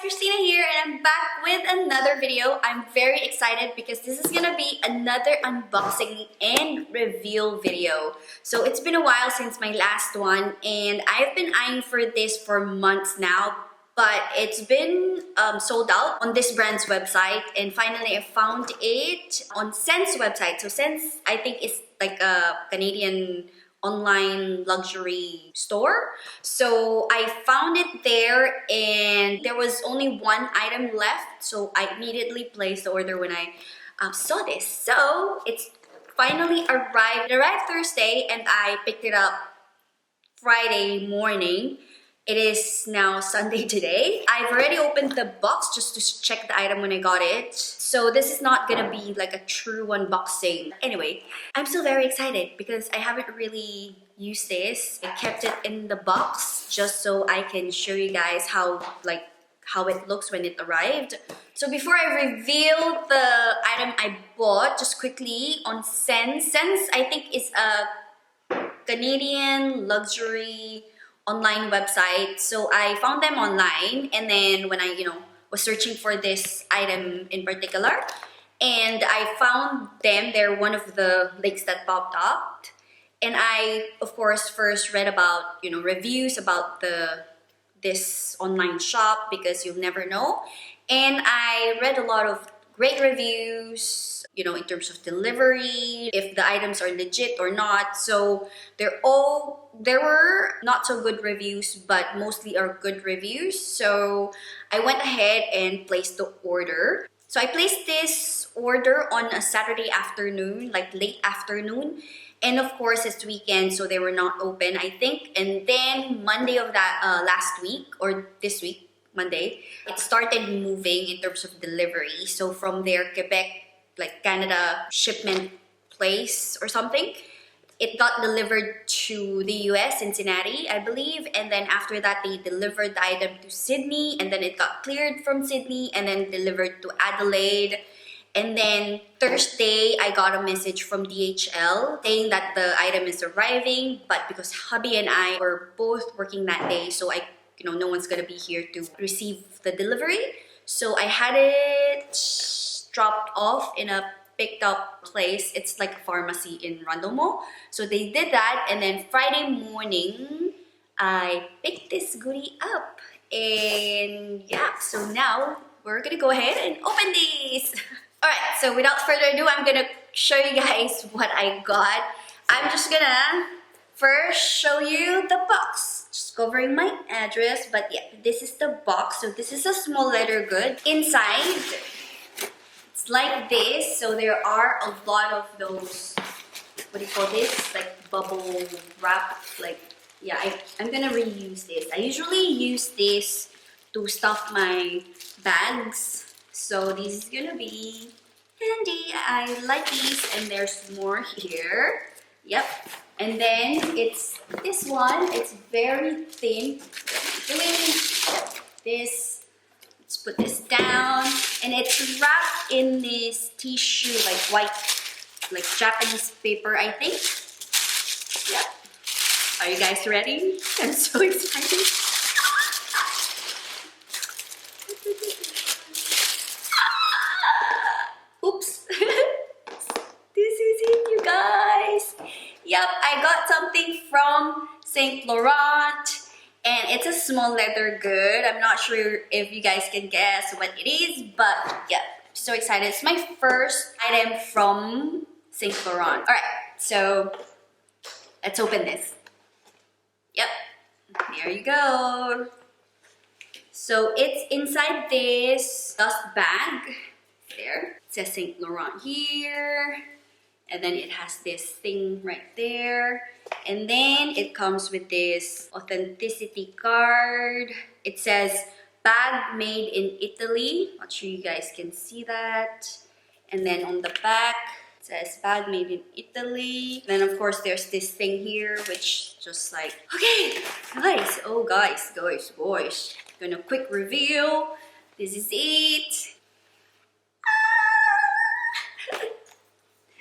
Christina here, and I'm back with another video. I'm very excited because this is gonna be another unboxing and reveal video. So it's been a while since my last one, and I've been eyeing for this for months now, but it's been sold out on this brand's website, and finally I found it on Sense website. So Sense, I think, is like a Canadian online luxury store. So I found it there, and there was only one item left, so I immediately placed the order when I saw this. So it's finally arrived. It arrived Thursday, and I picked it up Friday morning. It is now Sunday today. I've already opened the box just to check the item when I got it. So this is not gonna be like a true unboxing. Anyway, I'm still very excited because I haven't really used this. I kept it in the box just so I can show you guys how it looks when it arrived. So before I reveal the item I bought, just quickly on Sense. Sense, I think, is a Canadian luxury online website. So I found them online, and then when I was searching for this item in particular, and I found them, they're one of the links that popped up. And I, of course, first read about reviews about this online shop, because you'll never know. And I read a lot of great reviews, in terms of delivery, if the items are legit or not. So there were not so good reviews, but mostly are good reviews. So I went ahead and placed the order. So I placed this order on a Saturday afternoon, like late afternoon. And of course, it's weekend, so they were not open, I think. And then Monday of that last week, or this week, Monday, it started moving in terms of delivery. So from their Quebec, like Canada shipment place or something, it got delivered to the US, Cincinnati, I believe. And then after that, they delivered the item to Sydney, and then it got cleared from Sydney and then delivered to Adelaide. And then Thursday, I got a message from DHL saying that the item is arriving, but because hubby and I were both working that day, so no one's gonna be here to receive the delivery. So I had it dropped off in a picked up place. It's like a pharmacy in Randall. So they did that, and then Friday morning, I picked this goodie up. And yeah, so now we're gonna go ahead and open these. Alright, so without further ado, I'm gonna show you guys what I got. I'm just gonna first show you the box, just covering my address. But yeah, this is the box. So this is a small leather good. Inside, it's like this. So there are a lot of those, what do you call this? Like bubble wrap. I'm gonna reuse this. I usually use this to stuff my bags. So this is gonna be handy. I like these, and there's more here. Yep. And then it's this one. It's very thin. Doing this. Let's put this down, and it's wrapped in this tissue, like white, like Japanese paper, I think. Yep. Are you guys ready? I'm so excited. Oops. This is it, you guys. Yep, I got something from Saint Laurent, and it's a small leather good. I'm not sure if you guys can guess what it is, but yeah, so excited. It's my first item from Saint Laurent. All right, so let's open this. Yep, there you go. So it's inside this dust bag. There, it says Saint Laurent here, and then it has this thing right there, and then it comes with this authenticity card. It says bag made in Italy. Not sure you guys can see that. And then on the back, it says bag made in Italy. Then of course there's this thing here, which just like, okay guys, guys, gonna quick reveal. This is it.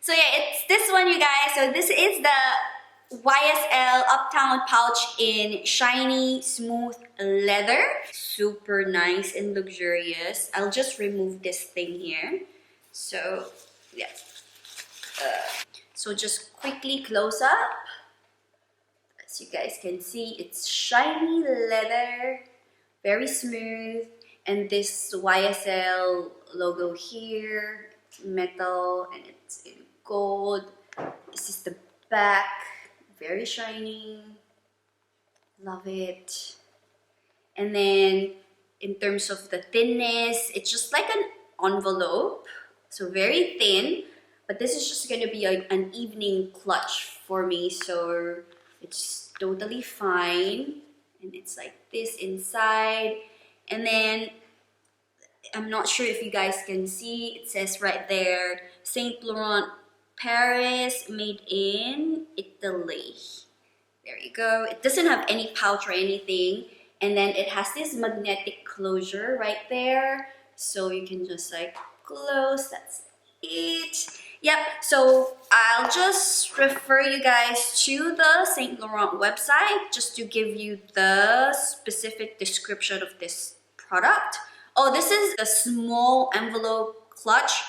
So yeah, it's this one, you guys. So this is the YSL Uptown pouch in shiny, smooth leather. Super nice and luxurious. I'll just remove this thing here. So, yeah. So just quickly close up. As you guys can see, it's shiny leather, very smooth. And this YSL logo here, metal, and it's in gold. This is the back, very shiny. Love it. And then in terms of the thinness, it's just like an envelope. So very thin, but this is just gonna be an evening clutch for me. So it's totally fine. And it's like this inside. And then, I'm not sure if you guys can see, it says right there, Saint Laurent Paris, made in Italy. There you go. It doesn't have any pouch or anything. And then it has this magnetic closure right there. So you can just like close, that's it. Yep, so I'll just refer you guys to the Saint Laurent website just to give you the specific description of this product. Oh, this is a small envelope clutch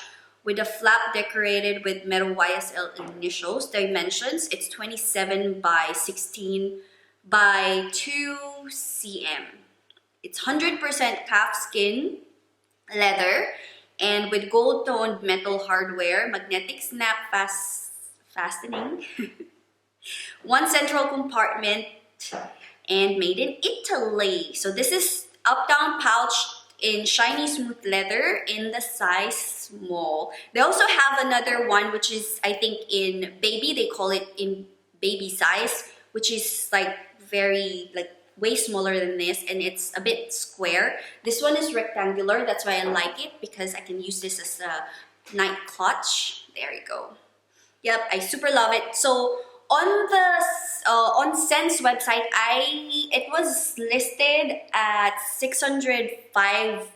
with a flap decorated with metal YSL initials, dimensions. It's 27 by 16 by 2 cm. It's 100% calf skin leather and with gold-toned metal hardware, magnetic snap fastening, one central compartment, and made in Italy. So this is Uptown pouch in shiny smooth leather in the size small. They also have another one which is, I think, in baby. They call it in baby size, which is like very like way smaller than this, and it's a bit square. This one is rectangular, that's why I like it, because I can use this as a night clutch. There you go. Yep, I super love it. So on the on Sense website, it was listed at $605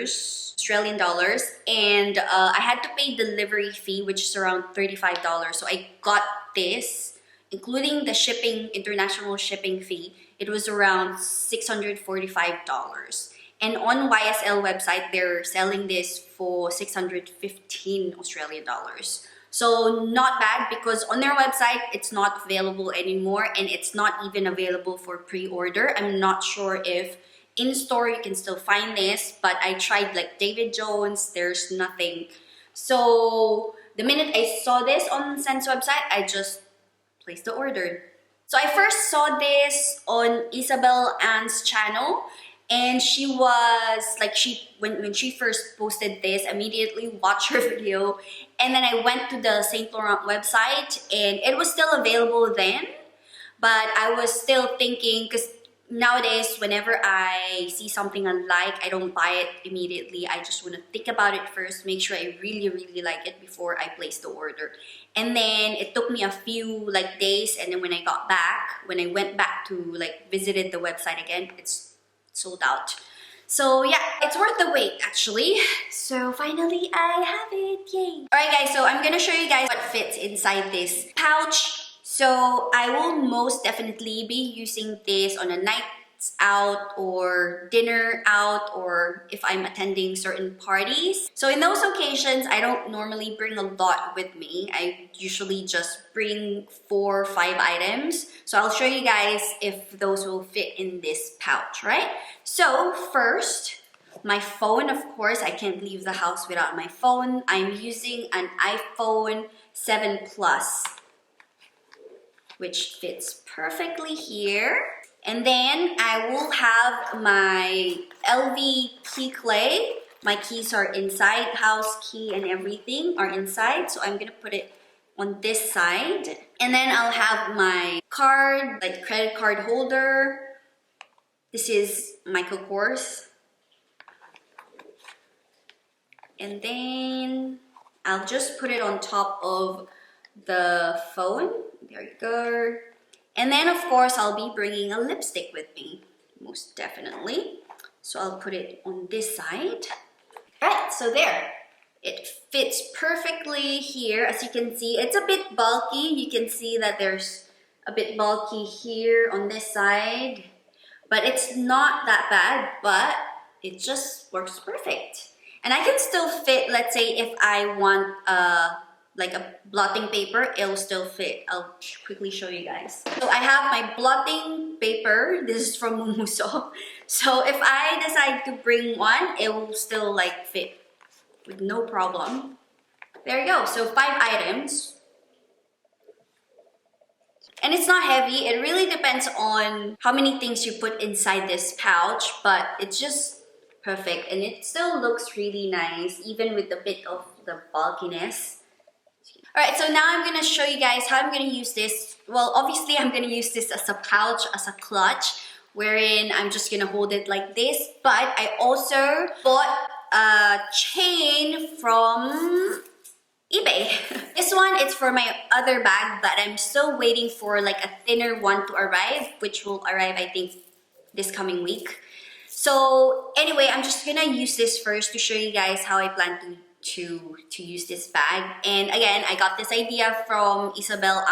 Australian dollars, and I had to pay delivery fee, which is around $35. So I got this, including the shipping, international shipping fee. It was around $645. And on YSL website, they're selling this for 615 Australian dollars. So not bad, because on their website, it's not available anymore, and it's not even available for pre-order. I'm not sure if in-store you can still find this, but I tried like David Jones, there's nothing. So the minute I saw this on Sense website, I just placed the order. So I first saw this on Isabel Ann's channel, and she was like, when she first posted this, immediately watched her video, and then I went to the Saint Laurent website, and it was still available then, but I was still thinking, because nowadays whenever I see something I like, I don't buy it immediately. I just want to think about it first, make sure I really like it before I place the order. And then it took me a few like days, and then when I went back to like visited the website again, it's sold out. So yeah, it's worth the wait actually. So finally I have it, yay. Alright guys, so I'm gonna show you guys what fits inside this pouch. So I will most definitely be using this on a night out or dinner out, or if I'm attending certain parties. So in those occasions, I don't normally bring a lot with me. I usually just bring 4 or 5 items. So I'll show you guys if those will fit in this pouch, right? So first, my phone, of course, I can't leave the house without my phone. I'm using an iPhone 7 Plus, which fits perfectly here. And then I will have my LV key clay. My keys are inside, house key and everything are inside. So I'm gonna put it on this side. And then I'll have my card, like credit card holder. This is Michael Kors. And then I'll just put it on top of the phone. There you go. And then of course I'll be bringing a lipstick with me, most definitely. So I'll put it on this side. Right, so there. It fits perfectly here. As you can see, it's a bit bulky. You can see that there's a bit bulky here on this side, but it's not that bad, but it just works perfect. And I can still fit, let's say if I want like a blotting paper, it'll still fit. I'll quickly show you guys. So I have my blotting paper. This is from Mumuso. So if I decide to bring one, it will still like fit with no problem. There you go. So 5 items. And it's not heavy. It really depends on how many things you put inside this pouch, but it's just perfect. And it still looks really nice, even with a bit of the bulkiness. Alright, so now I'm going to show you guys how I'm going to use this. Well, obviously I'm going to use this as a pouch, as a clutch, wherein I'm just going to hold it like this. But I also bought a chain from eBay. This one, it's for my other bag, but I'm still waiting for like a thinner one to arrive, which will arrive, I think, this coming week. So anyway, I'm just gonna use this first to show you guys how I plan to use this bag. And again, I got this idea from Isabel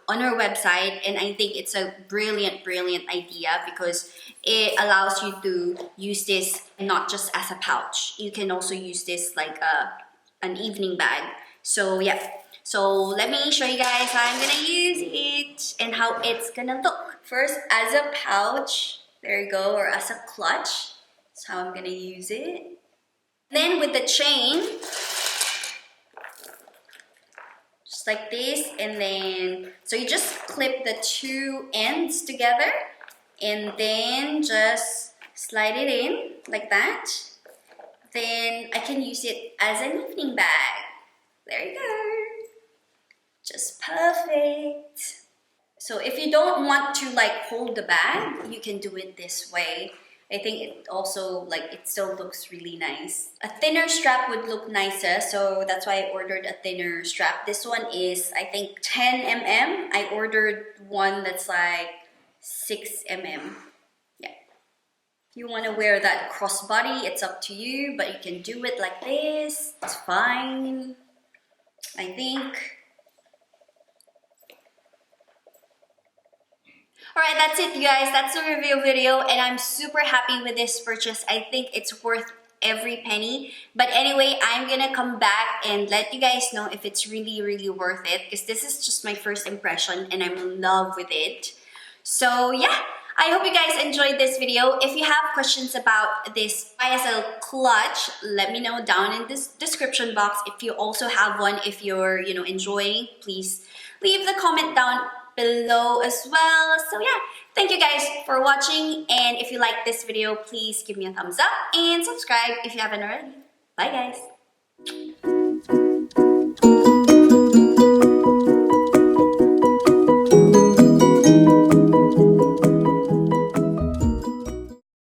on her website, and I think it's a brilliant idea because it allows you to use this not just as a pouch. You can also use this like an evening bag. So yeah, so let me show you guys how I'm gonna use it and how it's gonna look. First, as a pouch, there you go, or as a clutch, that's how I'm gonna use it. Then with the chain, just like this, and then, so you just clip the 2 ends together and then just slide it in like that. Then I can use it as an evening bag. There you go. Just perfect. So if you don't want to like hold the bag, you can do it this way. I think it also like it still looks really nice. A thinner strap would look nicer, so that's why I ordered a thinner strap. This one is I think 10 mm. I ordered one that's like 6 mm. Yeah. If you want to wear that crossbody, it's up to you, but you can do it like this. It's fine, I think. Alright, that's it you guys. That's the review video and I'm super happy with this purchase. I think it's worth every penny. But anyway, I'm gonna come back and let you guys know if it's really worth it, because this is just my first impression and I'm in love with it. So yeah, I hope you guys enjoyed this video. If you have questions about this YSL clutch, let me know down in this description box. If you also have one, if you're enjoying, please leave the comment down below as well. So yeah, thank you guys for watching, and if you like this video, please give me a thumbs up and subscribe if you haven't already. Bye guys.